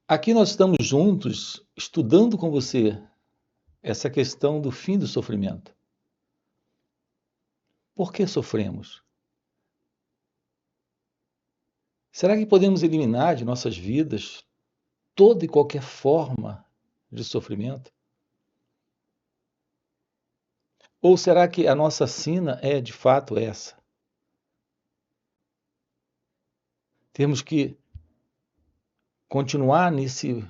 Aqui nós estamos juntos estudando com você essa questão do fim do sofrimento. Por que sofremos? Será que podemos eliminar de nossas vidas toda e qualquer forma de sofrimento? Ou será que a nossa sina é de fato essa? Temos que continuar nesse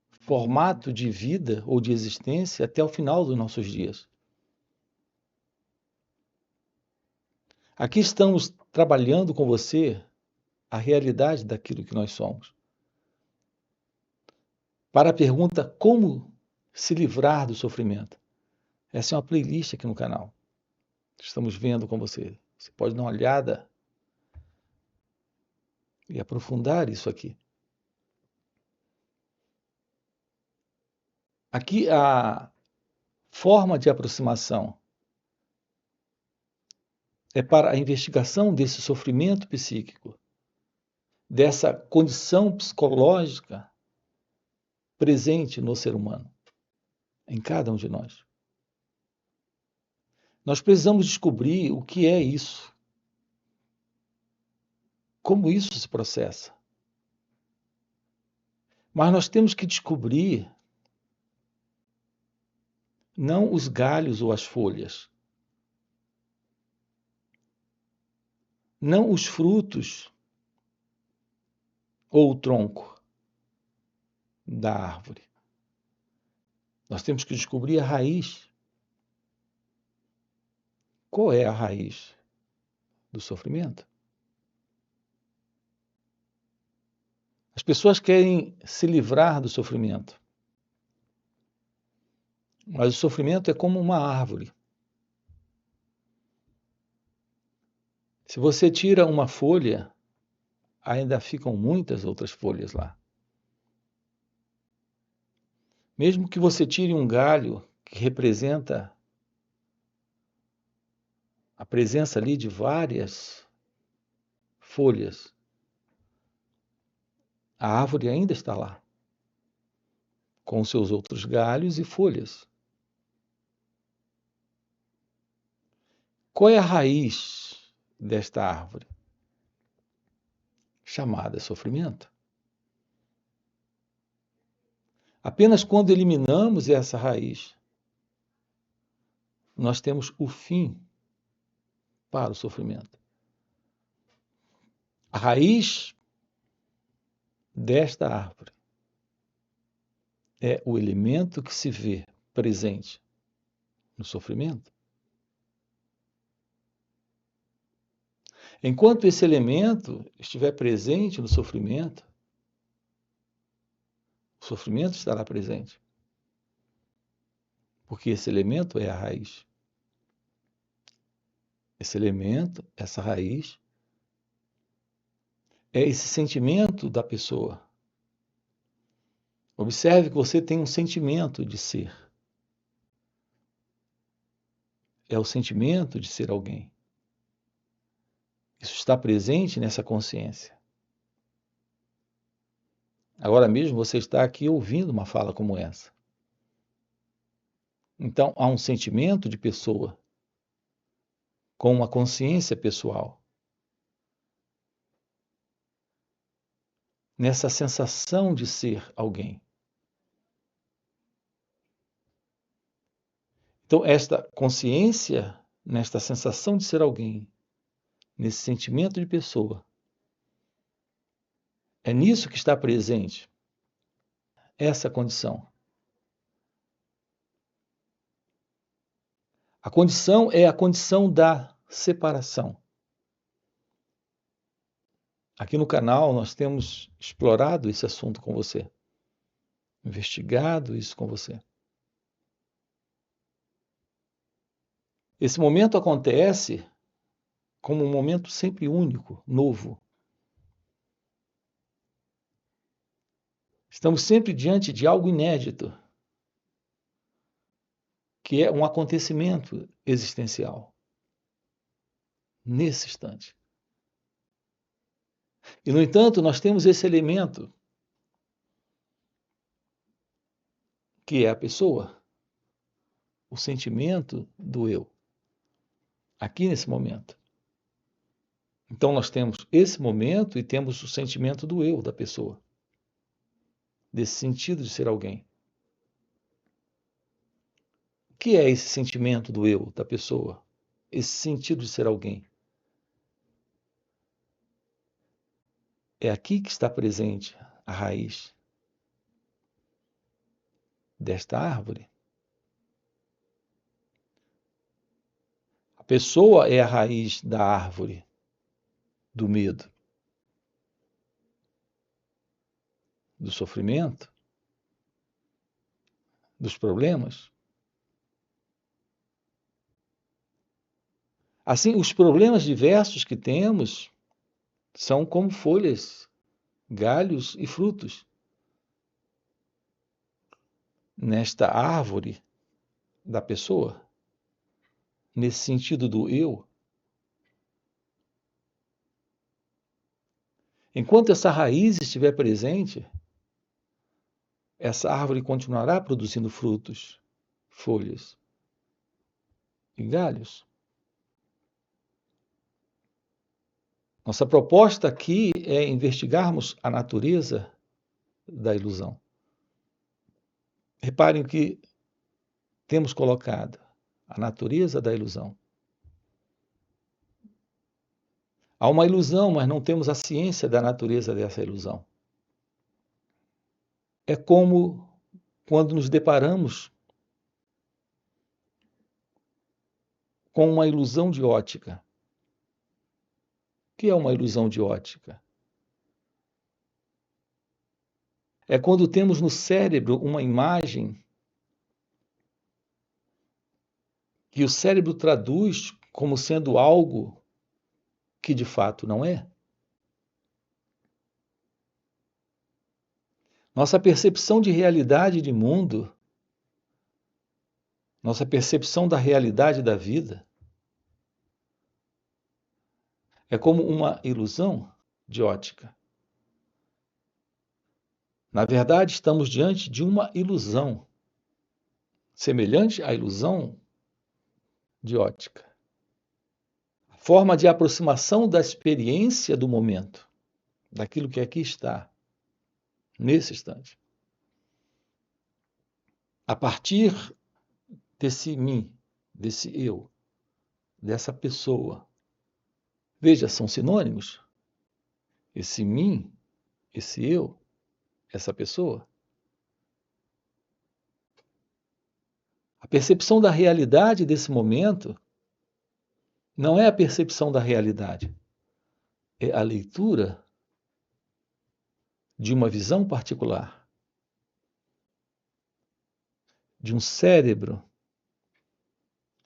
formato de vida ou de existência até o final dos nossos dias. Aqui estamos trabalhando com você a realidade daquilo que nós somos. Para a pergunta como se livrar do sofrimento. Essa é uma playlist aqui no canal. Estamos vendo com você. Você pode dar uma olhada e aprofundar isso aqui. Aqui a forma de aproximação é para a investigação desse sofrimento psíquico, dessa condição psicológica presente no ser humano, em cada um de nós. Nós precisamos descobrir o que é isso, como isso se processa. Mas nós temos que descobrir não os galhos ou as folhas, não os frutos ou o tronco da árvore. Nós temos que descobrir a raiz. Qual é a raiz do sofrimento? As pessoas querem se livrar do sofrimento, mas o sofrimento é como uma árvore. Se você tira uma folha, ainda ficam muitas outras folhas lá. Mesmo que você tire um galho que representa a presença ali de várias folhas, a árvore ainda está lá, com seus outros galhos e folhas. Qual é a raiz desta árvore? Chamada sofrimento. Apenas quando eliminamos essa raiz, nós temos o fim para o sofrimento. A raiz desta árvore é o elemento que se vê presente no sofrimento. Enquanto esse elemento estiver presente no sofrimento, o sofrimento estará presente. Porque esse elemento é a raiz. Esse elemento, essa raiz, é esse sentimento da pessoa. Observe que você tem um sentimento de ser. É o sentimento de ser alguém. Isso está presente nessa consciência. Agora mesmo você está aqui ouvindo uma fala como essa. Então há um sentimento de pessoa, com uma consciência pessoal. Nessa sensação de ser alguém. Então, esta consciência, nesta sensação de ser alguém, nesse sentimento de pessoa, é nisso que está presente essa condição. A condição é a condição da separação. Aqui no canal nós temos explorado esse assunto com você, investigado isso com você. Esse momento acontece como um momento sempre único, novo. Estamos sempre diante de algo inédito, que é um acontecimento existencial, nesse instante. E, no entanto, nós temos esse elemento que é a pessoa, o sentimento do eu, aqui nesse momento. Então nós temos esse momento e temos o sentimento do eu da pessoa, desse sentido de ser alguém. O que é esse sentimento do eu da pessoa? Esse sentido de ser alguém? É aqui que está presente a raiz desta árvore. A pessoa é a raiz da árvore do medo, do sofrimento, dos problemas. Assim, os problemas diversos que temos são como folhas, galhos e frutos. Nesta árvore da pessoa, nesse sentido do eu, enquanto essa raiz estiver presente, essa árvore continuará produzindo frutos, folhas e galhos. Nossa proposta aqui é investigarmos a natureza da ilusão. Reparem o que temos colocado, a natureza da ilusão. Há uma ilusão, mas não temos a ciência da natureza dessa ilusão. É como quando nos deparamos com uma ilusão de ótica. O que é uma ilusão de ótica? É quando temos no cérebro uma imagem que o cérebro traduz como sendo algo que de fato não é. Nossa percepção de realidade e de mundo, nossa percepção da realidade da vida, é como uma ilusão de ótica. Na verdade, estamos diante de uma ilusão, semelhante à ilusão de ótica. A forma de aproximação da experiência do momento, daquilo que aqui está, nesse instante. A partir desse mim, desse eu, dessa pessoa. Veja, são sinônimos. Esse mim, esse eu, essa pessoa. A percepção da realidade desse momento não é a percepção da realidade, é a leitura de uma visão particular, de um cérebro,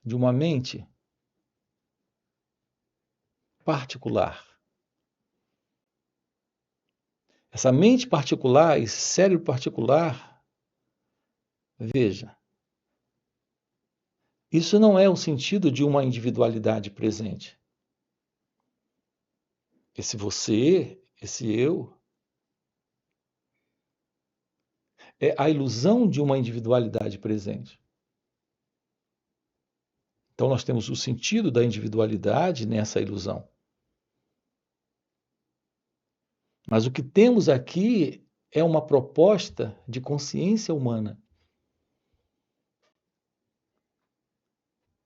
de uma mente particular. Essa mente particular, esse cérebro particular, veja, isso não é o sentido de uma individualidade presente. Esse você, esse eu, é a ilusão de uma individualidade presente. Então nós temos o sentido da individualidade nessa ilusão. Mas o que temos aqui é uma proposta de consciência humana.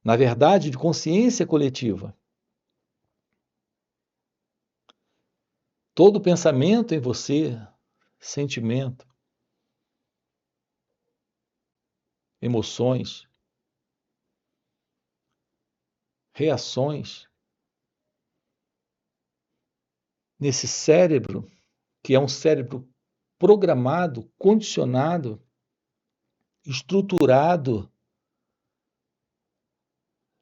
Na verdade, de consciência coletiva. Todo pensamento em você, sentimento, emoções, reações, nesse cérebro, que é um cérebro programado, condicionado, estruturado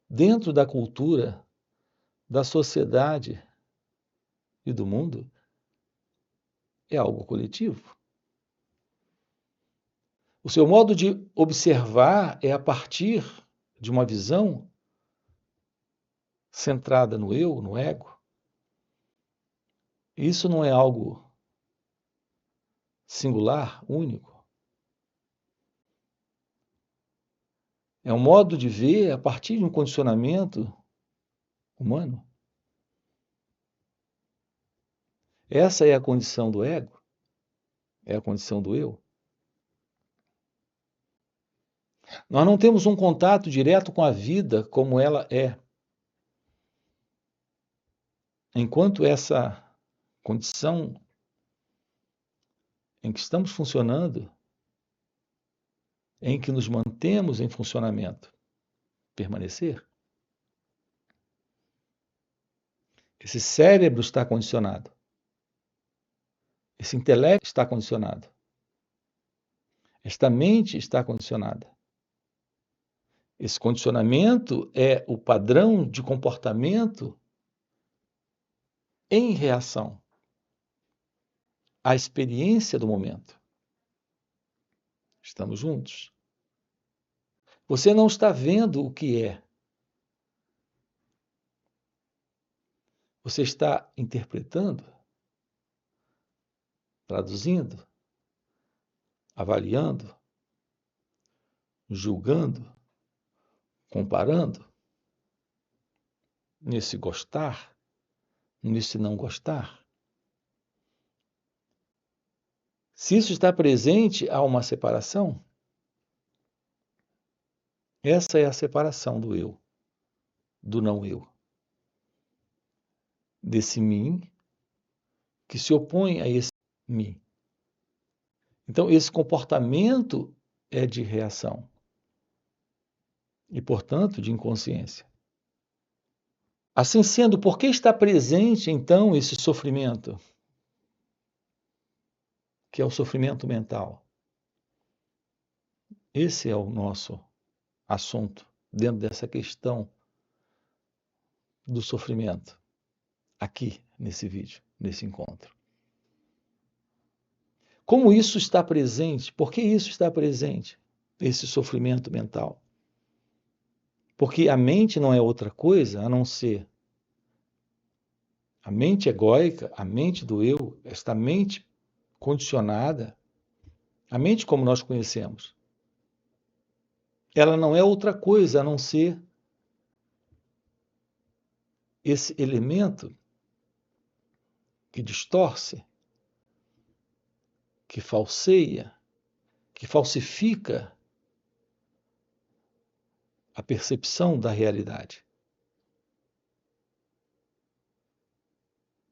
dentro da cultura, da sociedade e do mundo, é algo coletivo. O seu modo de observar é a partir de uma visão centrada no eu, no ego. Isso não é algo singular, único. É um modo de ver a partir de um condicionamento humano. Essa é a condição do ego, é a condição do eu. Nós não temos um contato direto com a vida como ela é. Enquanto essa condição em que estamos funcionando, em que nos mantemos em funcionamento, permanecer, esse cérebro está condicionado, esse intelecto está condicionado, esta mente está condicionada. Esse condicionamento é o padrão de comportamento em reação à experiência do momento. Estamos juntos. Você não está vendo o que é. Você está interpretando, traduzindo, avaliando, julgando, comparando, nesse gostar, nesse não gostar. Se isso está presente, há uma separação. Essa é a separação do eu, do não eu. Desse mim que se opõe a esse mim. Então, esse comportamento é de reação e, portanto, de inconsciência. Assim sendo, por que está presente, então, esse sofrimento, que é o sofrimento mental? Esse é o nosso assunto dentro dessa questão do sofrimento, aqui nesse vídeo, nesse encontro. Como isso está presente? Por que isso está presente? Esse sofrimento mental. Porque a mente não é outra coisa a não ser a mente egóica, a mente do eu, esta mente condicionada, a mente como nós conhecemos. Ela não é outra coisa a não ser esse elemento que distorce, que falseia, que falsifica a percepção da realidade.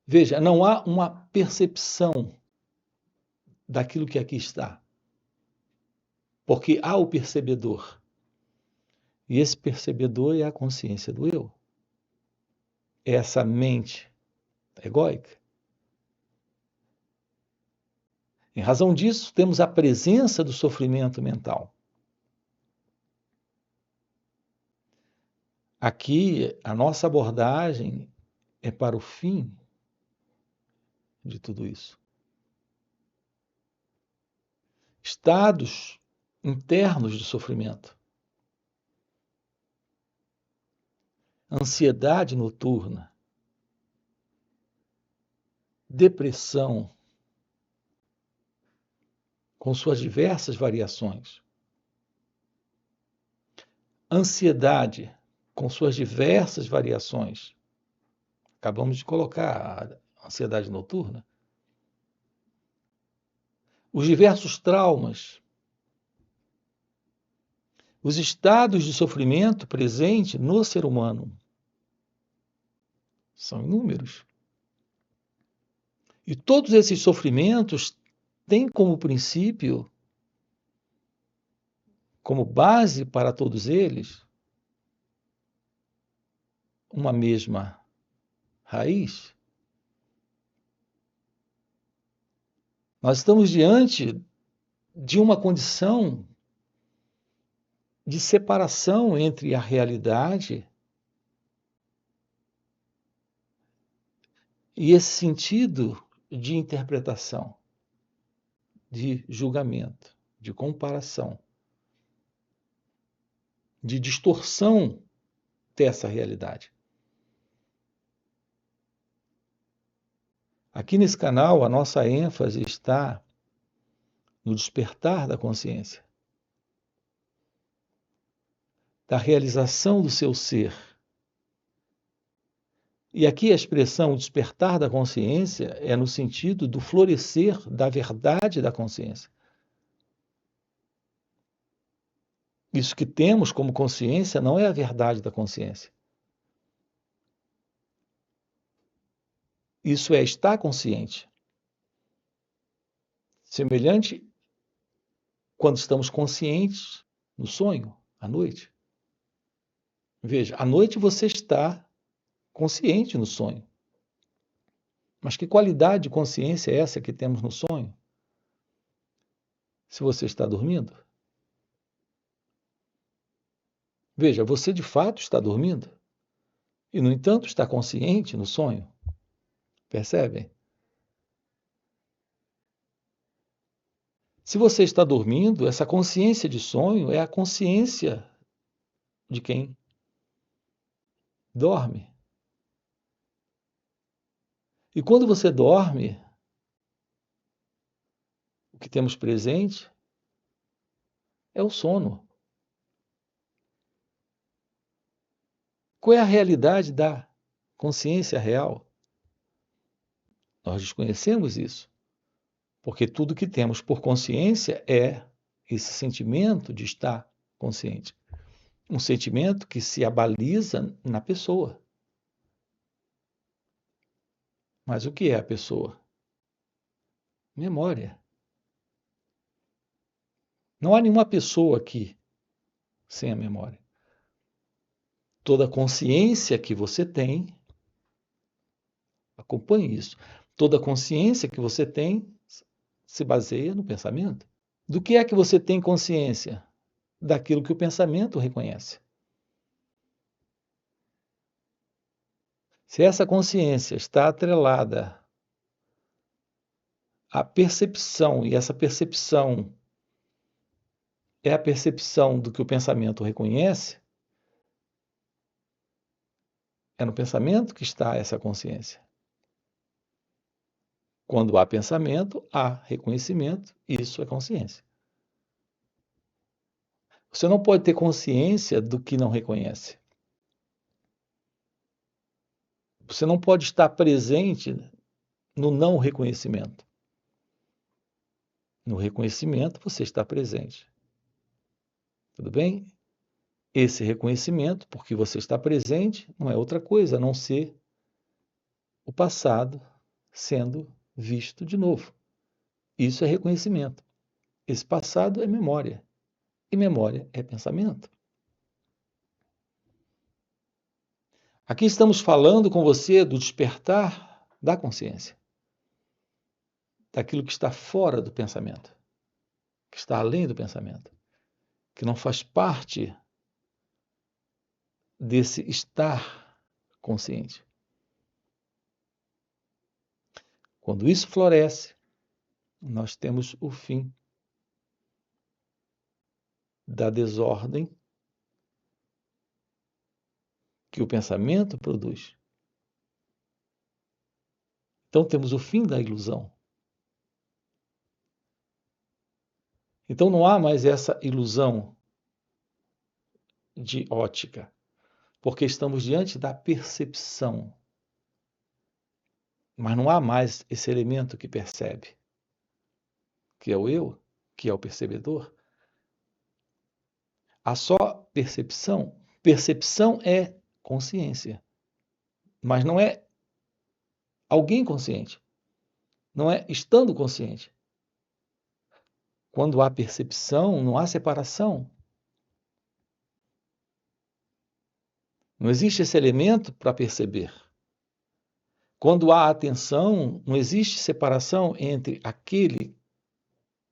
Veja, não há uma percepção daquilo que aqui está, porque há o percebedor. E esse percebedor é a consciência do eu. É essa mente egóica. Em razão disso, temos a presença do sofrimento mental. Aqui, a nossa abordagem é para o fim de tudo isso. Estados internos de sofrimento. Ansiedade noturna. Depressão, com suas diversas variações. Ansiedade, com suas diversas variações. Acabamos de colocar a ansiedade noturna. Os diversos traumas, os estados de sofrimento presentes no ser humano são inúmeros. E todos esses sofrimentos têm como princípio, como base para todos eles, uma mesma raiz. Nós estamos diante de uma condição de separação entre a realidade e esse sentido de interpretação, de julgamento, de comparação, de distorção dessa realidade. Aqui nesse canal, a nossa ênfase está no despertar da consciência. da realização do seu ser. E aqui a expressão despertar da consciência é no sentido do florescer da verdade da consciência. Isso que temos como consciência não é a verdade da consciência. Isso é estar consciente. Semelhante quando estamos conscientes no sonho, à noite. Veja, à noite você está consciente no sonho. Mas que qualidade de consciência é essa que temos no sonho? Se você está dormindo? Veja, você de fato está dormindo e, no entanto, está consciente no sonho. Percebem? Se você está dormindo, essa consciência de sonho é a consciência de quem dorme. E quando você dorme, o que temos presente é o sono. Qual é a realidade da consciência real? Nós desconhecemos isso, porque tudo que temos por consciência é esse sentimento de estar consciente. Um sentimento que se abaliza na pessoa. Mas o que é a pessoa? Memória. Não há nenhuma pessoa aqui sem a memória. Toda consciência que você tem, acompanhe isso, toda consciência que você tem se baseia no pensamento. Do que é que você tem consciência? Daquilo que o pensamento reconhece. Se essa consciência está atrelada à percepção, e essa percepção é a percepção do que o pensamento reconhece, é no pensamento que está essa consciência. Quando há pensamento, há reconhecimento, isso é consciência. Você não pode ter consciência do que não reconhece. Você não pode estar presente no não reconhecimento. No reconhecimento, você está presente. Tudo bem? Esse reconhecimento, porque você está presente, não é outra coisa a não ser o passado sendo visto de novo. Isso é reconhecimento. Esse passado é memória. E memória é pensamento. Aqui estamos falando com você do despertar da consciência. Daquilo que está fora do pensamento. Que está além do pensamento. Que não faz parte desse estar consciente. Quando isso floresce, nós temos o fim da desordem que o pensamento produz. Então temos o fim da ilusão. Então não há mais essa ilusão de ótica, porque estamos diante da percepção. Mas não há mais esse elemento que percebe, que é o eu, que é o percebedor. Há só percepção. Percepção é consciência, mas não é alguém consciente. Não é estando consciente. Quando há percepção, não há separação. Não existe esse elemento para perceber. Quando há atenção, não existe separação entre aquele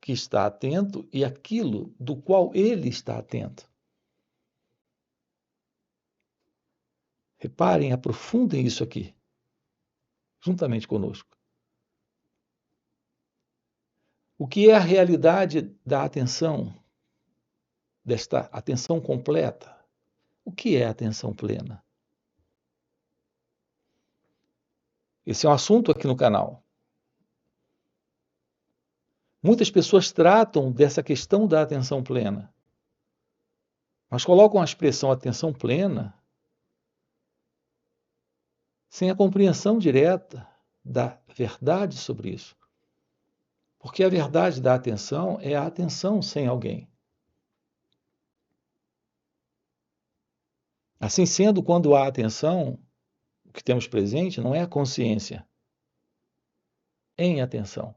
que está atento e aquilo do qual ele está atento. Reparem, aprofundem isso aqui, juntamente conosco. O que é a realidade da atenção, desta atenção completa? O que é a atenção plena? Esse é um assunto aqui no canal. Muitas pessoas tratam dessa questão da atenção plena, mas colocam a expressão atenção plena sem a compreensão direta da verdade sobre isso. Porque a verdade da atenção é a atenção sem alguém. Assim sendo, quando há atenção, o que temos presente não é a consciência em atenção.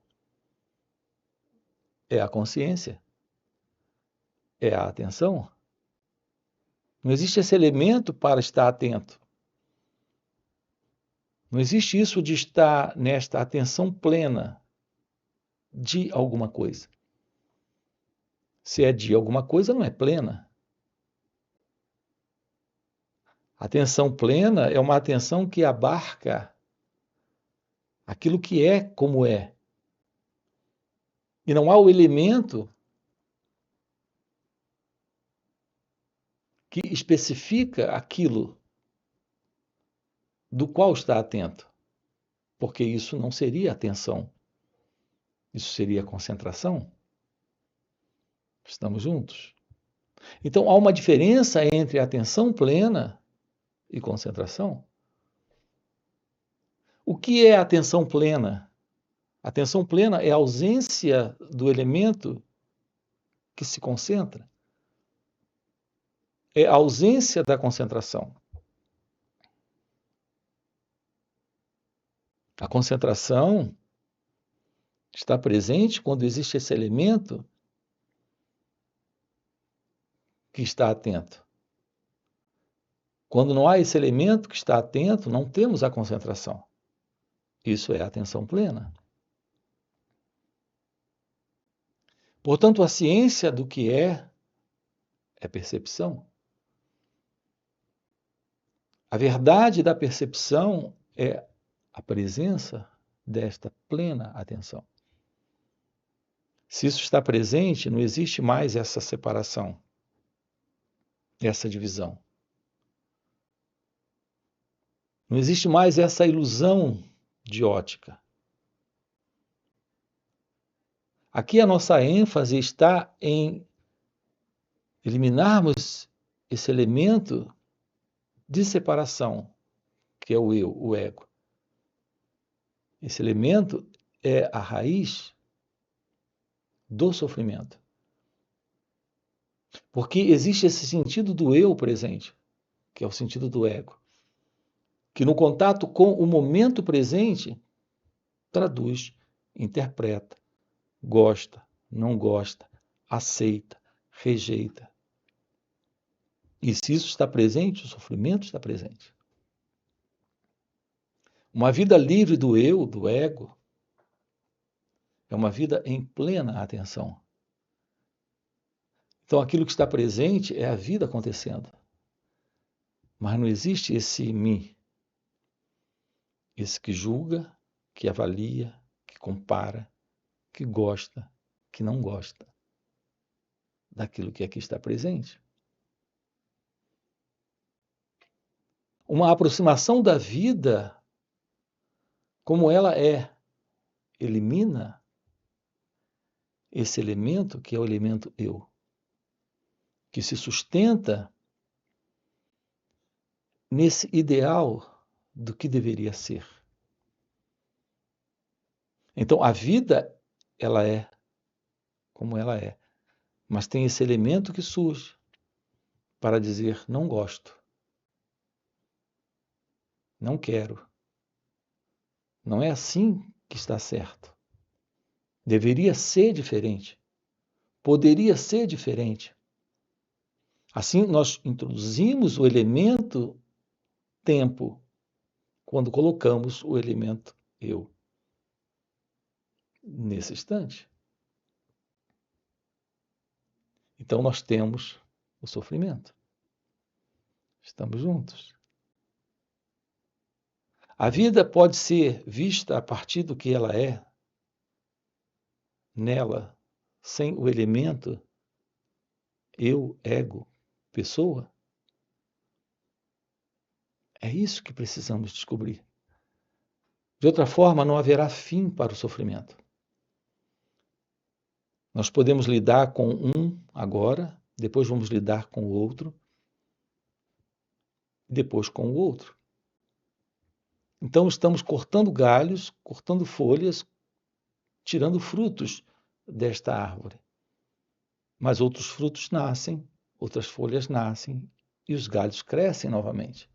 É a consciência, é a atenção. Não existe esse elemento para estar atento. Não existe isso de estar nesta atenção plena de alguma coisa. Se é de alguma coisa, não é plena. Atenção plena é uma atenção que abarca aquilo que é como é. E não há o elemento que especifica aquilo do qual está atento. Porque isso não seria atenção. Isso seria concentração. Estamos juntos? Então há uma diferença entre atenção plena e concentração. O que é atenção plena? Atenção plena é a ausência do elemento que se concentra. É a ausência da concentração. A concentração está presente quando existe esse elemento que está atento. Quando não há esse elemento que está atento, não temos a concentração. Isso é atenção plena. Portanto, a ciência do que é percepção. A verdade da percepção é a presença desta plena atenção. Se isso está presente, não existe mais essa separação, essa divisão. Não existe mais essa ilusão de ótica. Aqui a nossa ênfase está em eliminarmos esse elemento de separação, que é o eu, o ego. Esse elemento é a raiz do sofrimento. Porque existe esse sentido do eu presente, que é o sentido do ego, que no contato com o momento presente traduz, interpreta, gosta, não gosta, aceita, rejeita. E se isso está presente, o sofrimento está presente. Uma vida livre do eu, do ego, é uma vida em plena atenção. Então, aquilo que está presente é a vida acontecendo. Mas não existe esse mim, esse que julga, que avalia, que compara, que gosta, que não gosta daquilo que aqui está presente. Uma aproximação da vida como ela é, elimina esse elemento que é o elemento eu, que se sustenta nesse ideal do que deveria ser. Então, a vida, ela é como ela é, mas tem esse elemento que surge para dizer não gosto, não quero, não é assim que está certo. Deveria ser diferente, poderia ser diferente. Assim, nós introduzimos o elemento tempo quando colocamos o elemento eu nesse instante. Então nós temos o sofrimento. Estamos juntos. A vida pode ser vista a partir do que ela é, nela, sem o elemento eu, ego, pessoa? É isso que precisamos descobrir. De outra forma, não haverá fim para o sofrimento. Nós podemos lidar com um agora depois vamos lidar com o outro, e depois com o outro. Então estamos cortando galhos, cortando folhas, tirando frutos desta árvore. Mas outros frutos nascem, outras folhas nascem e os galhos crescem novamente.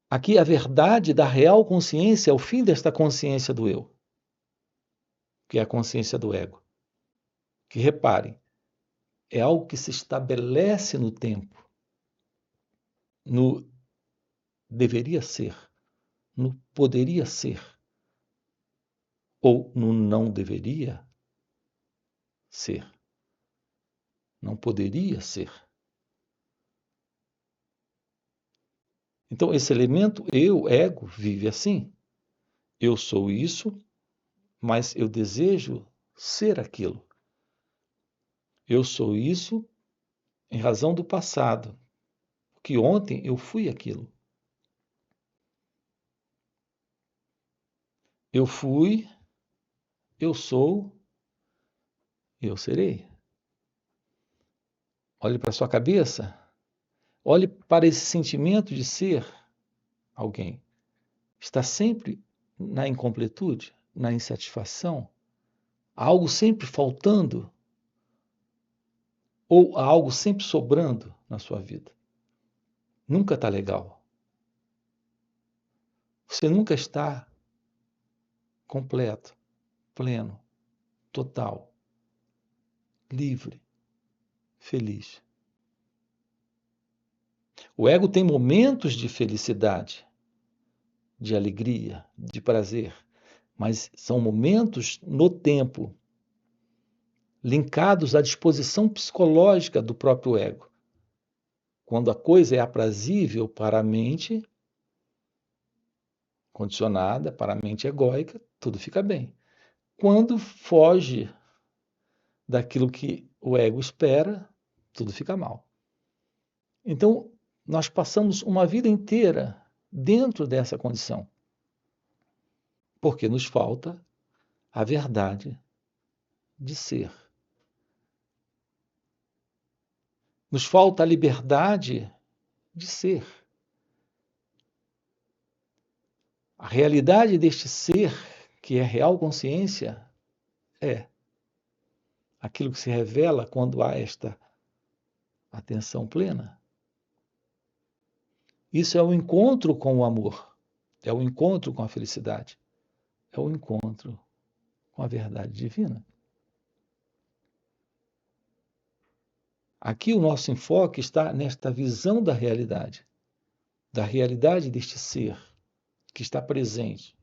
Aqui a verdade da real consciência é o fim desta consciência do eu, que é a consciência do ego. Que reparem, é algo que se estabelece no tempo, no deveria ser, no poderia ser, ou no não deveria ser, não poderia ser. Então, esse elemento eu, ego, vive assim. Eu sou isso, mas eu desejo ser aquilo. Eu sou isso em razão do passado, porque ontem eu fui aquilo. Eu fui, eu sou, eu serei. Olhe para a sua cabeça, olhe para esse sentimento de ser alguém. Está sempre na incompletude, na insatisfação, há algo sempre faltando ou há algo sempre sobrando na sua vida. Nunca está legal. Você nunca está completo, pleno, total, livre, feliz. O ego tem momentos de felicidade, de alegria, de prazer, mas são momentos no tempo, linkados à disposição psicológica do próprio ego. Quando a coisa é aprazível para a mente condicionada, para a mente egóica, tudo fica bem. Quando foge daquilo que o ego espera, tudo fica mal. Então, nós passamos uma vida inteira dentro dessa condição, porque nos falta a verdade de ser. Nos falta a liberdade de ser. A realidade deste ser, que é real consciência, é aquilo que se revela quando há esta atenção plena. Isso é o encontro com o amor, é o encontro com a felicidade, é o encontro com a verdade divina. Aqui o nosso enfoque está nesta visão da realidade deste ser que está presente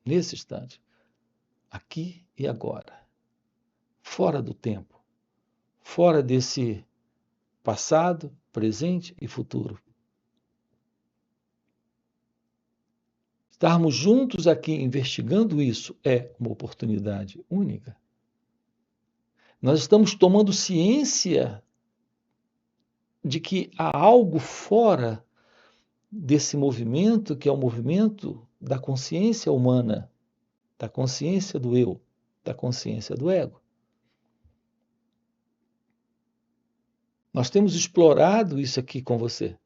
nesse instante, aqui e agora, fora do tempo, fora desse passado, presente e futuro. Estarmos juntos aqui investigando isso é uma oportunidade única. Nós estamos tomando ciência de que há algo fora desse movimento, que é o movimento da consciência humana, da consciência do eu, da consciência do ego. Nós temos explorado isso aqui com você.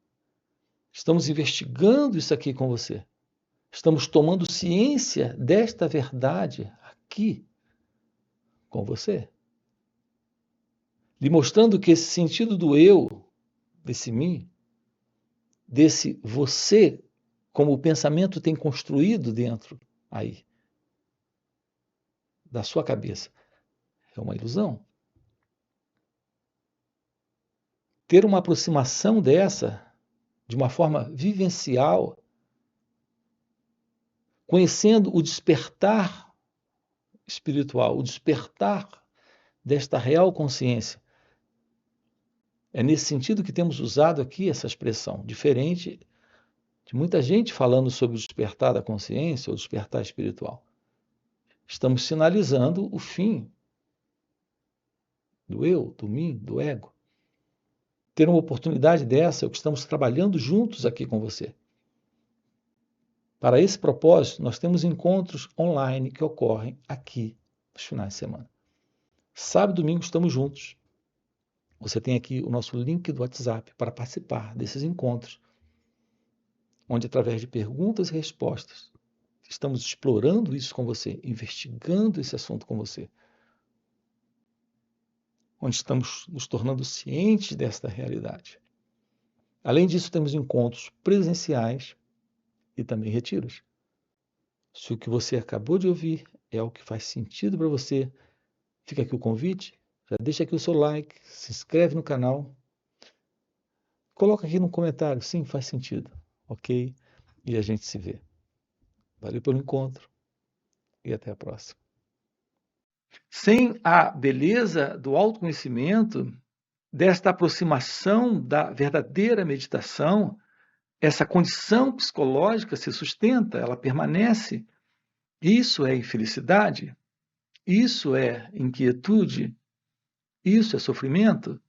Estamos investigando isso aqui com você. Estamos tomando ciência desta verdade aqui com você. Lhe mostrando que esse sentido do eu, desse mim, desse você, como o pensamento tem construído dentro aí da sua cabeça, é uma ilusão. Ter uma aproximação dessa, de uma forma vivencial, conhecendo o despertar espiritual, o despertar desta real consciência. É nesse sentido que temos usado aqui essa expressão, diferente de muita gente falando sobre o despertar da consciência ou despertar espiritual. Estamos sinalizando o fim do eu, do mim, do ego. Ter uma oportunidade dessa é o que estamos trabalhando juntos aqui com você. Para esse propósito, nós temos encontros online que ocorrem aqui nos finais de semana. Sábado e domingo estamos juntos. Você tem aqui o nosso link do WhatsApp para participar desses encontros, onde, através de perguntas e respostas, estamos explorando isso com você, investigando esse assunto com você, onde estamos nos tornando cientes desta realidade. Além disso, temos encontros presenciais e também retiros. Se o que você acabou de ouvir é o que faz sentido para você, fica aqui o convite, já deixa aqui o seu like, se inscreve no canal, coloca aqui no comentário, sim, faz sentido, ok? E a gente se vê. Valeu pelo encontro e até a próxima. Sem a beleza do autoconhecimento, desta aproximação da verdadeira meditação, essa condição psicológica se sustenta, ela permanece. Isso é infelicidade, isso é inquietude, isso é sofrimento.